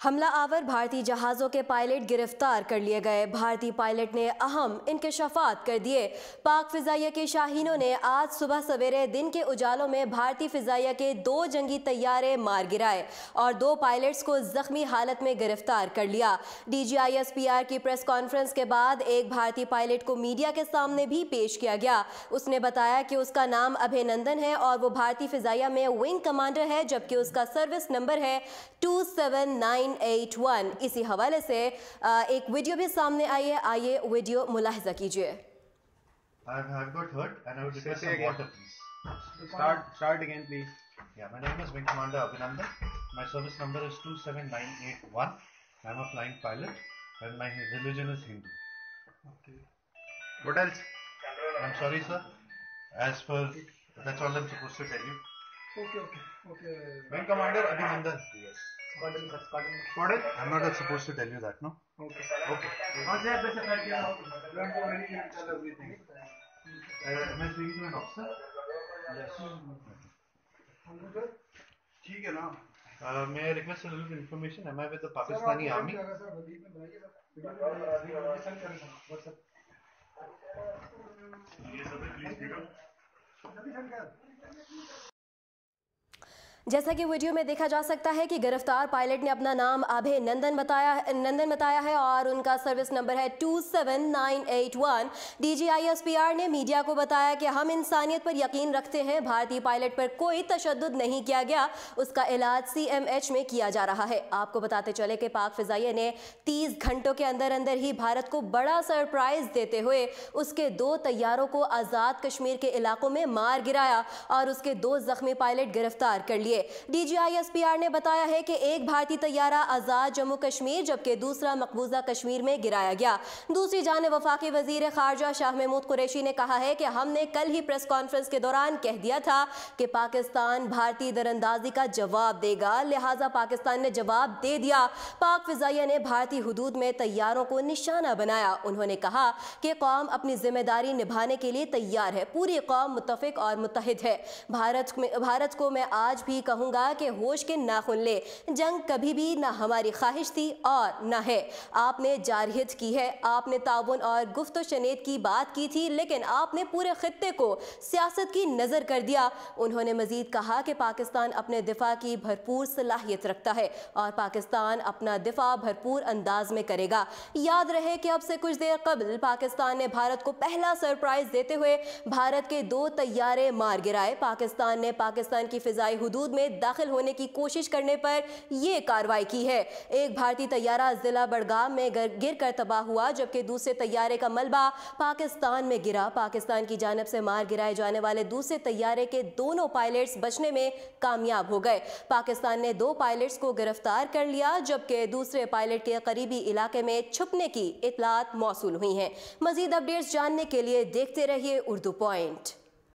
حملہ آور بھارتی جہازوں کے پائلٹ گرفتار کر لیے گئے۔ بھارتی پائلٹ نے اہم انکشافات کر دیے۔ پاک فضائیہ کے شاہینوں نے آج صبح سویرے دن کے اجالوں میں بھارتی فضائیہ کے 2 جنگی طیارے مار گرائے اور 2 پائلٹس کو زخمی حالت میں گرفتار کر لیا۔ DGISPR کی پریس کانفرنس کے بعد ایک بھارتی پائلٹ کو میڈیا کے سامنے بھی پیش کیا گیا۔ اس نے بتایا کہ اس کا نام ابھینندن ہے اور وہ بھارتی فضائیہ میں ونگ کمانڈر ہے، جبکہ اس کا سروس نمبر ہے 27981۔ اسی حوالے سے ایک ویڈیو بھی سامنے آئی ہے، آئیے ویڈیو ملاحظہ کیجئے۔ I've got hurt and I would request some water, please. Start again, please. Yeah, my name is Wing Commander Abhinandan. My service number is 27981. I'm a flying pilot and my religion is Hindu. Okay. What else? I'm sorry, sir. As per, that's all I'm supposed to tell you. Okay. Wing Commander Abhinandan. Yes. What else? I'm not supposed to tell you that, no? Okay. Don't worry, you'll tell everything. Am I speaking to an officer? Yes. ٹھیک ہے نا. May I request a little information? Am I with the Pakistani Army? جیسا کہ video میں دیکھا جا سکتا ہے کہ گرفتار پائلٹ نے اپنا نام ابھینندن بتایا ہے اور ان کا سروس نمبر ہے 27981۔ DGISPR نے میڈیا کو بتایا کہ ہم انسانیت پر یقین رکھتے ہیں، بھارتی پائلٹ پر کوئی تشدد نہیں کیا گیا، اس کا علاج CMH میں کیا جا رہا ہے۔ آپ کو بتاتے چلے کہ پاک فضائیہ نے 30 گھنٹوں کے اندر ہی بھارت کو بڑا سرپرائز دیتے ہوئے اس کے 2 طیاروں کو آزاد کشمیر کے علاقوں میں مار گرایا اور اس کے 2 زخمی پائلٹ گرفتار کر لیے۔ DGISPR نے بتایا ہے کہ ایک بھارتی طیارہ آزاد جموں کشمیر جبکہ دوسرا مقبوضہ کشمیر میں گرایا گیا۔ دوسری جانب وفاقی وزیر خارجہ شاہ محمود قریشی نے کہا ہے کہ ہم نے کل ہی پریس کانفرنس کے دوران کہہ دیا تھا کہ پاکستان بھارتی دراندازی کا جواب دے گا، لہٰذا پاکستان نے جواب دے دیا۔ پاک فضائیہ نے بھارتی حدود میں طیاروں کو نشانہ بنایا۔ انہوں نے کہا کہ قوم اپنی ذمہ داری نبھانے کے لیے تیار ہے، پوری قوم متفق اور متحد ہے۔ بھارت کو میں آج بھی کہوں گا کہ ہوش کے ناخن لے، جنگ کبھی بھی نہ ہماری خواہش تھی اور نہ ہے۔ آپ نے جارحیت کی ہے، آپ نے تعاون اور گفت و شنید کی بات کی تھی، لیکن آپ نے پورے خطے کو سیاست کی نظر کر دیا۔ انہوں نے مزید کہا کہ پاکستان اپنے دفاع کی بھرپور صلاحیت رکھتا ہے اور پاکستان اپنا دفاع بھرپور انداز میں کرے گا۔ یاد رہے کہ اب سے کچھ دیر قبل پاکستان نے بھارت کو پہلا سرپرائز دیتے ہوئے بھارت کے 2 طیارے مار گرائے۔ پاکستان نے پاکستان کی فضائی حدود میں داخل ہونے کی کوشش کرنے پر یہ کارروائی کی ہے۔ ایک بھارتی طیارہ ضلع بڑگام میں گر کر تباہ ہوا جبکہ دوسرے طیارے کا ملبہ پاکستان میں گرا۔ پاکستان کی جانب سے مار گرائے جانے والے دوسرے طیارے کے دونوں پائلٹس بچنے میں کامیاب ہو گئے۔ پاکستان نے 2 پائلٹس کو گرفتار کر لیا جبکہ دوسرے پائلٹ کے قریبی علاقے میں چھپنے کی اطلاعات موصول ہوئی ہیں۔ مزید اپڈیٹس جاننے کے لیے دیکھتے رہیے اردو پوائنٹ۔